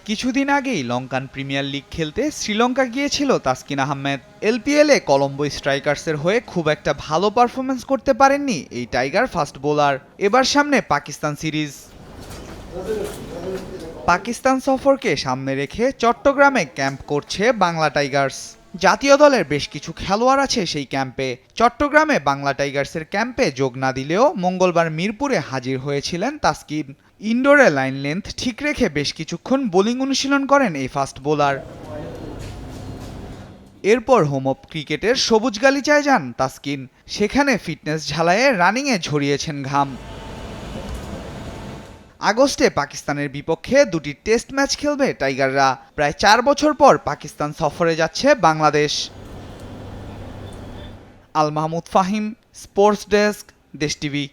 কিছুদিন আগেই Lankan premier league খেলতে শ্রীলঙ্কা গিয়েছিল তাসকিন আহমেদ। এলপিএলে কলম্বো স্ট্রাইকার্সের হয়ে খুব একটা ভালো পারফরমেন্স করতে পারেননি এই টাইগার ফাস্ট বোলার। এবার সামনে পাকিস্তান সিরিজ। পাকিস্তান সফরকে সামনে রেখে চট্টগ্রামে ক্যাম্প করছে বাংলা টাইগার্স। জাতীয় দলের বেশ কিছু খেলোয়াড় আছে সেই ক্যাম্পে। চট্টগ্রামে বাংলা টাইগার্সের ক্যাম্পে যোগ না দিলেও মঙ্গলবার মিরপুরে হাজির হয়েছিলেন তাসকিন। ইনডোরে লাইন লেন্থ ঠিক রেখে বেশ কিছুক্ষণ বোলিং অনুশীলন করেন এই ফাস্ট বোলার। এরপর হোম অফ ক্রিকেটের সবুজ গালিচায় যান তাসকিন। সেখানে ফিটনেস ঝালায়ে রানিংয়ে ঝরিয়েছেন ঘাম। আগস্টে পাকিস্তানের বিপক্ষে দুটি টেস্ট ম্যাচ খেলবে টাইগাররা। প্রায় 4 বছর পর পাকিস্তান সফরে যাচ্ছে বাংলাদেশ। আল মাহমুদ ফাহিম, স্পোর্টস ডেস্ক, দেশ টিভি।